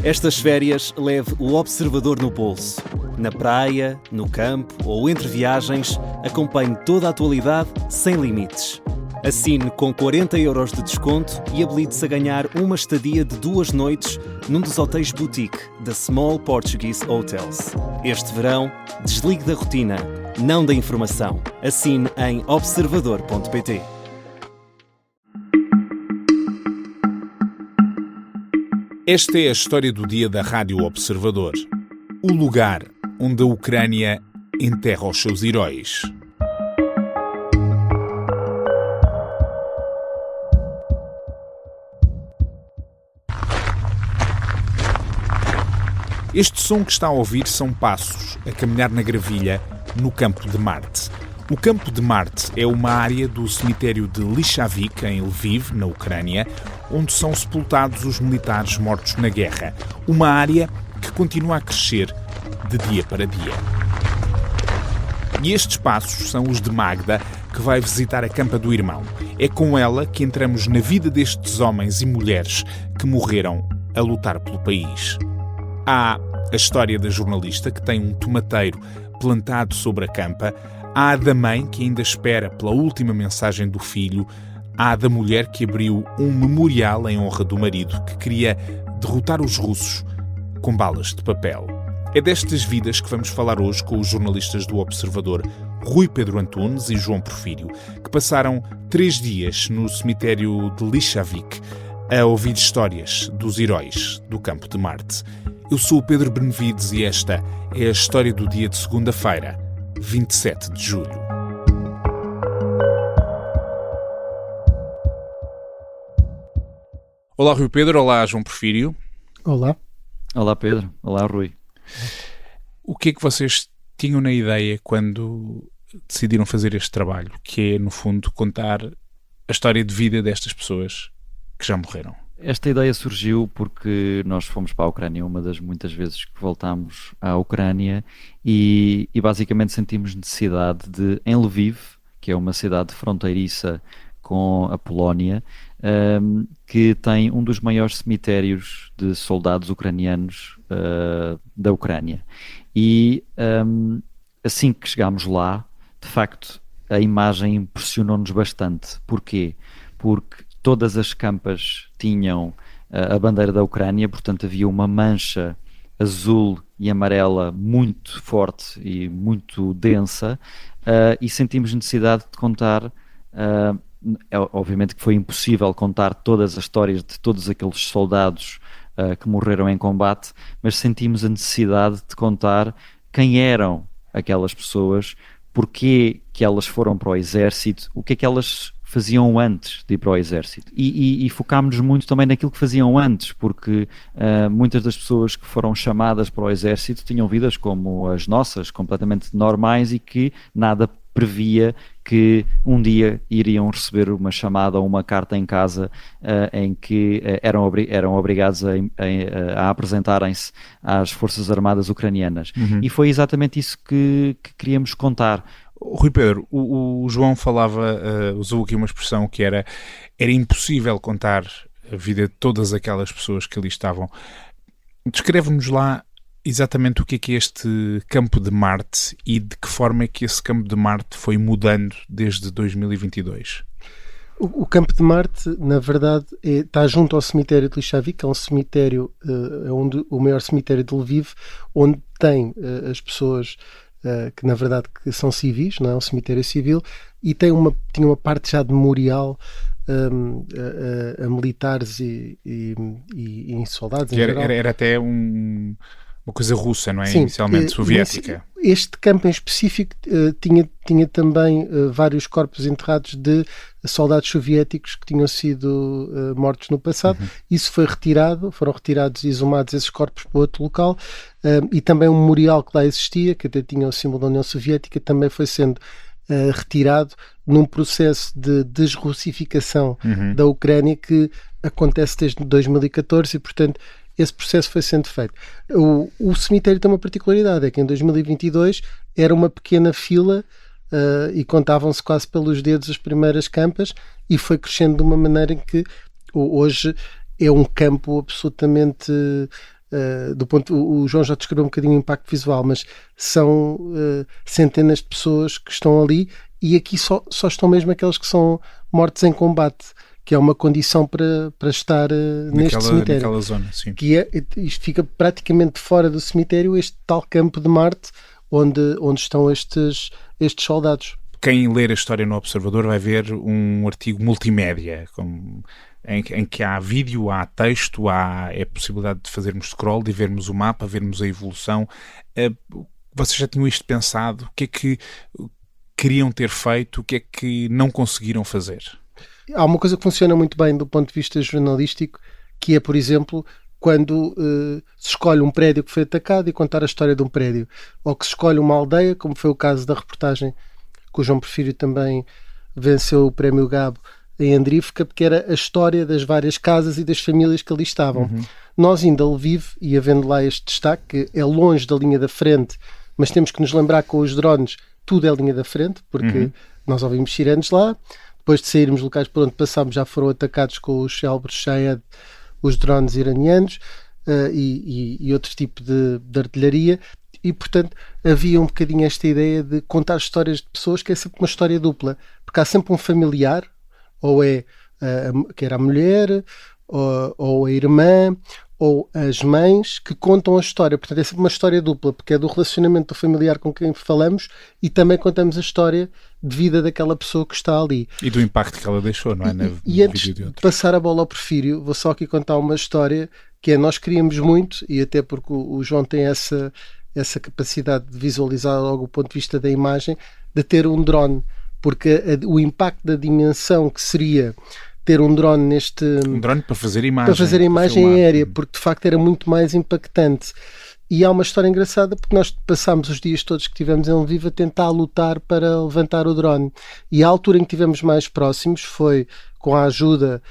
Estas férias leve o Observador no bolso. Na praia, no campo ou entre viagens, acompanhe toda a atualidade sem limites. Assine com 40€ de desconto e habilite-se a ganhar uma estadia de 2 noites num dos hotéis boutique da Small Portuguese Hotels. Este verão, desligue da rotina, não da informação. Assine em observador.pt. Esta é a história do dia da Rádio Observador. O lugar onde a Ucrânia enterra os seus heróis. Este som que está a ouvir são passos a caminhar na gravilha no Campo de Marte. O Campo de Marte é uma área do cemitério de Lishavik, em Lviv, na Ucrânia, onde são sepultados os militares mortos na guerra. Uma área que continua a crescer de dia para dia. E estes passos são os de Magda, que vai visitar a campa do irmão. É com ela que entramos na vida destes homens e mulheres que morreram a lutar pelo país. Há a história da jornalista que tem um tomateiro plantado sobre a campa. Há a da mãe que ainda espera pela última mensagem do filho. Há a da mulher que abriu um memorial em honra do marido que queria derrotar os russos com balas de papel. É destas vidas que vamos falar hoje com os jornalistas do Observador, Rui Pedro Antunes e João Porfírio, que passaram 3 dias no cemitério de Lishavik a ouvir histórias dos heróis do Campo de Marte. Eu sou o Pedro Benevides e esta é a história do dia de segunda-feira, 27 de julho. Olá, Rui Pedro. Olá, João Porfírio. Olá. Olá, Pedro. Olá, Rui. O que é que vocês tinham na ideia quando decidiram fazer este trabalho, que é, no fundo, contar a história de vida destas pessoas que já morreram? Esta ideia surgiu porque nós fomos para a Ucrânia uma das muitas vezes que voltámos à Ucrânia e basicamente sentimos necessidade de, em Lviv, que é uma cidade fronteiriça com a Polónia, que tem um dos maiores cemitérios de soldados ucranianos da Ucrânia. E assim que chegámos lá, de facto, a imagem impressionou-nos bastante. Porquê? Porque todas as campas tinham a bandeira da Ucrânia, portanto havia uma mancha azul e amarela muito forte e muito densa, e sentimos necessidade de contar, obviamente que foi impossível contar todas as histórias de todos aqueles soldados que morreram em combate, mas sentimos a necessidade de contar quem eram aquelas pessoas, porquê que elas foram para o exército, o que é que elas faziam antes de ir para o exército e focámos-nos muito também naquilo que faziam antes, porque muitas das pessoas que foram chamadas para o exército tinham vidas como as nossas, completamente normais, e que nada previa que um dia iriam receber uma chamada ou uma carta em casa em que eram obrigados a apresentarem-se às Forças Armadas ucranianas. E foi exatamente isso que queríamos contar. Rui Pedro, o João falava, usou aqui uma expressão que era impossível contar a vida de todas aquelas pessoas que ali estavam. Descreve-nos lá exatamente o que é este Campo de Marte e de que forma é que esse Campo de Marte foi mudando desde 2022. O Campo de Marte, na verdade, está junto ao cemitério de Lishavik, que é um cemitério, o maior cemitério de Lviv, onde tem as pessoas que na verdade que são civis, não é um cemitério civil, e tinha uma parte já de memorial a militares e em soldados em geral. Era até uma coisa russa, não é? Sim, inicialmente soviética. Este campo em específico tinha também vários corpos enterrados de soldados soviéticos que tinham sido mortos no passado. Isso foi retirado, foram retirados e exumados esses corpos para outro local, e também um memorial que lá existia, que até tinha o símbolo da União Soviética, também foi sendo retirado num processo de desrussificação da Ucrânia que acontece desde 2014 e, portanto, esse processo foi sendo feito. O cemitério tem uma particularidade, é que em 2022 era uma pequena fila e contavam-se quase pelos dedos as primeiras campas, e foi crescendo de uma maneira em que hoje é um campo absolutamente o João já descreveu um bocadinho o impacto visual, mas são centenas de pessoas que estão ali, e aqui só estão mesmo aqueles que são mortos em combate, que é uma condição para estar neste cemitério. Naquela zona, sim. Isto fica praticamente fora do cemitério, este tal campo de Marte, onde estão estes soldados. Quem ler a história no Observador vai ver um artigo multimédia, em que há vídeo, há texto, há a possibilidade de fazermos scroll, de vermos o mapa, vermos a evolução. Vocês já tinham isto pensado? O que é que queriam ter feito? O que é que não conseguiram fazer? Há uma coisa que funciona muito bem do ponto de vista jornalístico, que é, por exemplo, quando se escolhe um prédio que foi atacado e contar a história de um prédio, ou que se escolhe uma aldeia, como foi o caso da reportagem que o João Porfírio também venceu o Prémio Gabo em Andrífica, porque era a história das várias casas e das famílias que ali estavam. Nós ainda Lviv, e havendo lá este destaque, que é longe da linha da frente, mas temos que nos lembrar que com os drones tudo é linha da frente, porque nós ouvimos sirenes lá. Depois de sairmos locais por onde passámos, já foram atacados com os célebres Shahed, os drones iranianos, e outro tipo de artilharia. E, portanto, havia um bocadinho esta ideia de contar histórias de pessoas, que é sempre uma história dupla, porque há sempre um familiar, ou que era a mulher, ou a irmã, ou as mães, que contam a história. Portanto, é sempre uma história dupla, porque é do relacionamento do familiar com quem falamos, e também contamos a história de vida daquela pessoa que está ali. E do impacto que ela deixou, não é? E antes de passar a bola ao Porfírio, vou só aqui contar uma história, que é: nós queríamos muito, e até porque o João tem essa capacidade de visualizar logo o ponto de vista da imagem, de ter um drone, porque o impacto da dimensão que seria ter um drone Um drone para fazer imagem. Para fazer imagem aérea, porque de facto era muito mais impactante. E há uma história engraçada, porque nós passámos os dias todos que tivemos em Lviv a tentar lutar para levantar o drone. E a altura em que estivemos mais próximos foi com a ajuda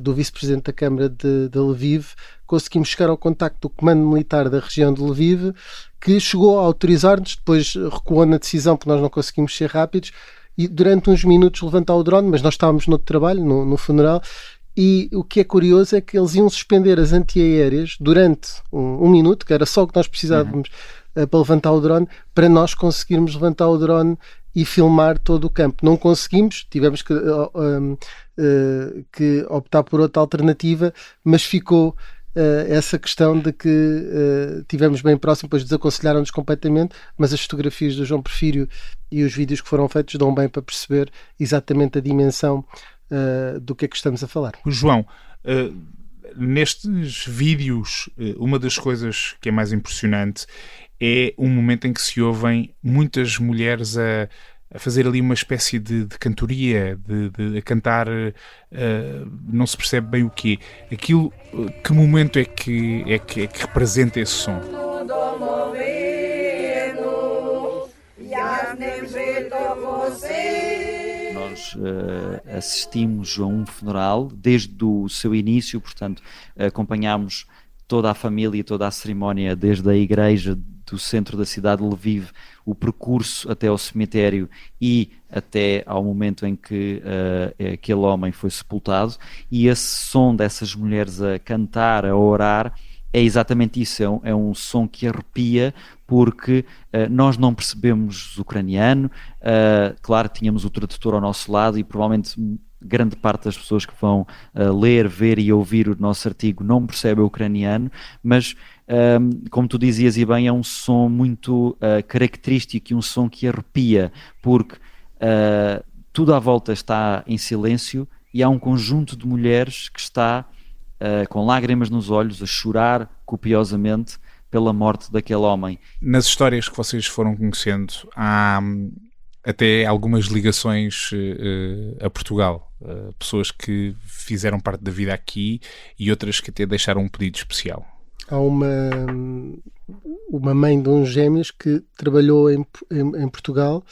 do vice-presidente da Câmara de Lviv. Conseguimos chegar ao contacto do comando militar da região de Lviv, que chegou a autorizar-nos, depois recuou na decisão porque nós não conseguimos ser rápidos, e durante uns minutos levantar o drone, mas nós estávamos no outro trabalho, no funeral, e o que é curioso é que eles iam suspender as antiaéreas durante um minuto, que era só o que nós precisávamos para levantar o drone, para nós conseguirmos levantar o drone e filmar todo o campo. Não conseguimos, tivemos que optar por outra alternativa, mas ficou essa questão de que tivemos bem próximo, depois desaconselharam-nos completamente, mas as fotografias do João Porfírio e os vídeos que foram feitos dão bem para perceber exatamente a dimensão do que é que estamos a falar. João, nestes vídeos, uma das coisas que é mais impressionante é um momento em que se ouvem muitas mulheres a fazer ali uma espécie de cantoria, a cantar, não se percebe bem o quê. Aquilo, que momento é que representa esse som? Nós assistimos a um funeral desde o seu início, portanto, acompanhámos toda a família e toda a cerimónia desde a igreja do centro da cidade de Lviv, o percurso até ao cemitério e até ao momento em que aquele homem foi sepultado, e esse som dessas mulheres a cantar, a orar, é exatamente isso, é um som que arrepia, porque nós não percebemos ucraniano, claro, tínhamos o tradutor ao nosso lado e provavelmente grande parte das pessoas que vão ler, ver e ouvir o nosso artigo não percebe o ucraniano, mas como tu dizias e bem, é um som muito característico e um som que arrepia, porque tudo à volta está em silêncio e há um conjunto de mulheres que está com lágrimas nos olhos a chorar copiosamente pela morte daquele homem. Nas histórias que vocês foram conhecendo, há até algumas ligações a Portugal, pessoas que fizeram parte da vida aqui e outras que até deixaram um pedido especial. Há uma mãe de uns gêmeos que trabalhou em Portugal,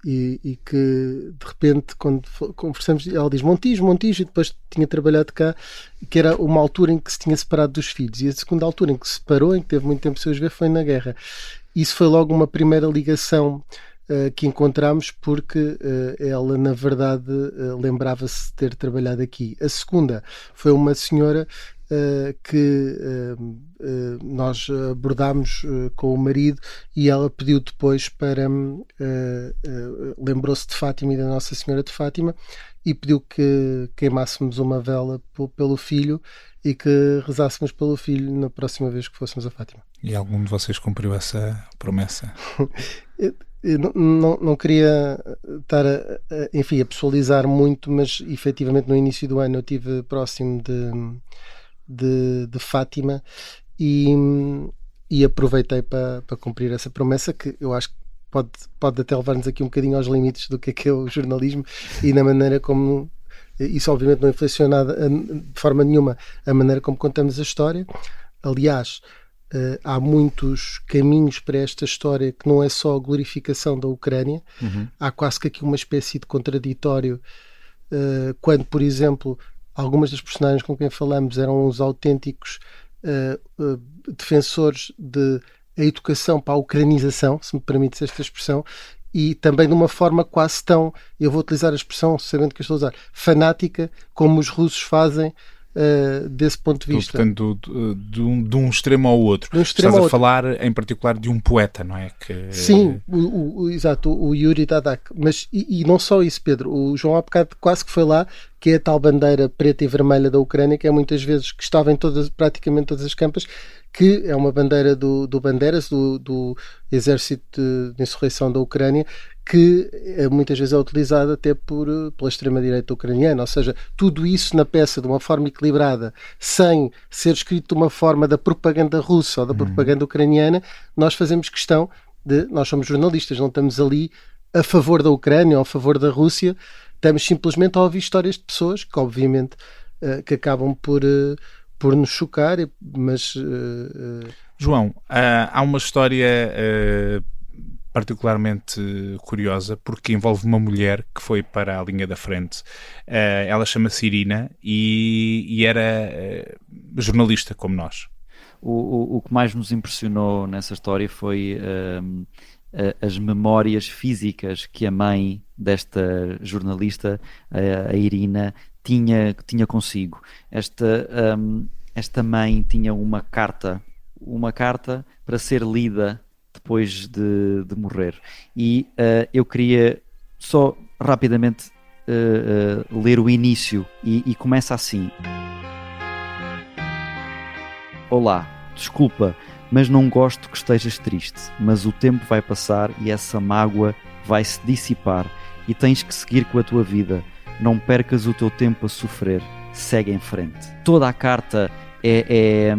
e que de repente, quando conversamos, ela diz Montijo, e depois tinha trabalhado cá, que era uma altura em que se tinha separado dos filhos, e a segunda altura em que se separou, em que teve muito tempo sem os ver, foi na guerra. Isso foi logo uma primeira ligação que encontramos, porque ela na verdade lembrava-se de ter trabalhado aqui. A segunda foi uma senhora que nós abordámos com o marido, e ela pediu depois para lembrou-se de Fátima e da Nossa Senhora de Fátima e pediu que queimássemos uma vela pelo filho e que rezássemos pelo filho na próxima vez que fôssemos a Fátima. E algum de vocês cumpriu essa promessa? Eu não queria estar a pessoalizar muito, mas efetivamente no início do ano eu estive próximo de Fátima e aproveitei para cumprir essa promessa, que eu acho que pode até levar-nos aqui um bocadinho aos limites do que é o jornalismo e na maneira como isso obviamente não influenciou nada de forma nenhuma a maneira como contamos a história. Aliás, há muitos caminhos para esta história que não é só a glorificação da Ucrânia. Há quase que aqui uma espécie de contraditório quando, por exemplo, algumas das personagens com quem falamos eram os autênticos defensores de a educação para a ucranização, se me permites esta expressão, e também de uma forma quase tão, eu vou utilizar a expressão, sabendo que eu estou a usar, fanática, como os russos fazem desse ponto de vista. Portanto, de um extremo ao outro. Estás a falar em particular de um poeta, não é? Sim, exato, o Yuri Dadak. Mas, e não só isso, Pedro, o João há bocado quase que foi lá, que é a tal bandeira preta e vermelha da Ucrânia, que é muitas vezes, que estava em praticamente todas as campas, que é uma bandeira do Bandeiras, do Exército de Insurreição da Ucrânia, que muitas vezes é utilizada até pela extrema-direita ucraniana. Ou seja, tudo isso na peça de uma forma equilibrada, sem ser escrito de uma forma da propaganda russa ou da propaganda ucraniana. Nós fazemos questão nós somos jornalistas, não estamos ali a favor da Ucrânia ou a favor da Rússia, estamos simplesmente a ouvir histórias de pessoas que obviamente que acabam por nos chocar, mas... João, há uma história particularmente curiosa, porque envolve uma mulher que foi para a linha da frente. Ela chama-se Irina e era jornalista como nós. O que mais nos impressionou nessa história foi as memórias físicas que a mãe desta jornalista, a Irina, tinha consigo. Esta mãe tinha uma carta para ser lida depois de morrer. E eu queria só rapidamente ler o início e começa assim. Olá, desculpa, mas não gosto que estejas triste, mas o tempo vai passar e essa mágoa vai se dissipar e tens que seguir com a tua vida. Não percas o teu tempo a sofrer, segue em frente. Toda a carta é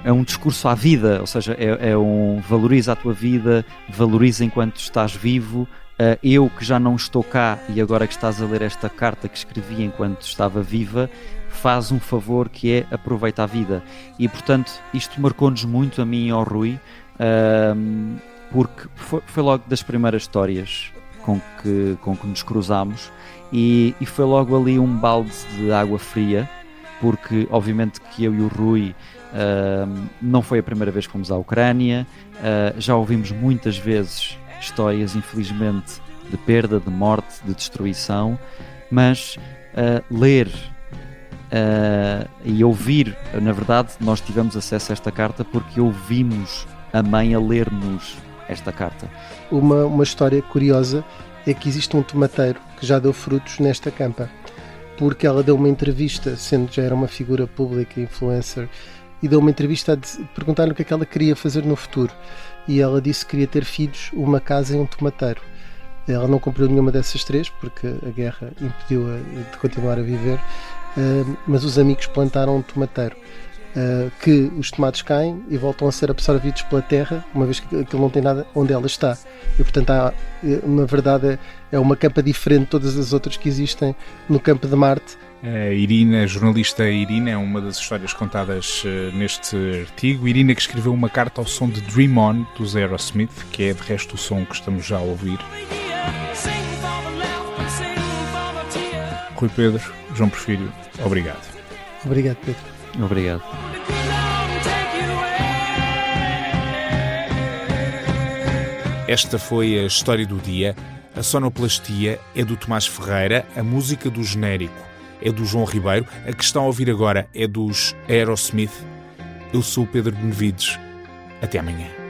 um discurso à vida, ou seja, valoriza a tua vida, valoriza enquanto estás vivo. Eu que já não estou cá e agora que estás a ler esta carta que escrevi enquanto estava viva, faz um favor que é aproveita a vida. E portanto isto marcou-nos muito, a mim e ao Rui, porque foi logo das primeiras histórias com que nos cruzámos e foi logo ali um balde de água fria, porque obviamente que eu e o Rui não foi a primeira vez que fomos à Ucrânia, já ouvimos muitas vezes histórias, infelizmente, de perda, de morte, de destruição, mas ler e ouvir, na verdade, nós tivemos acesso a esta carta porque ouvimos a mãe a ler-nos esta carta. Uma história curiosa é que existe um tomateiro que já deu frutos nesta campa, porque ela deu uma entrevista, sendo que já era uma figura pública, influencer, e deu uma entrevista a perguntar-lhe o que é que ela queria fazer no futuro. E ela disse que queria ter filhos, uma casa e um tomateiro. Ela não cumpriu nenhuma dessas três, porque a guerra impediu-a de continuar a viver, mas os amigos plantaram um tomateiro, que os tomates caem e voltam a ser absorvidos pela terra, uma vez que aquilo não tem nada onde ela está. E portanto, na verdade, é uma campa diferente de todas as outras que existem no campo de Marte. A Irina, a jornalista Irina, é uma das histórias contadas neste artigo. Irina que escreveu uma carta ao som de Dream On, dos Aerosmith, que é de resto o som que estamos já a ouvir. Rui Pedro, João Porfírio, obrigado. Obrigado, Pedro. Obrigado. Esta foi a história do dia. A sonoplastia é do Tomás Ferreira, a música do genérico é do João Ribeiro. A que estão a ouvir agora é dos Aerosmith. Eu sou o Pedro Benevides. Até amanhã.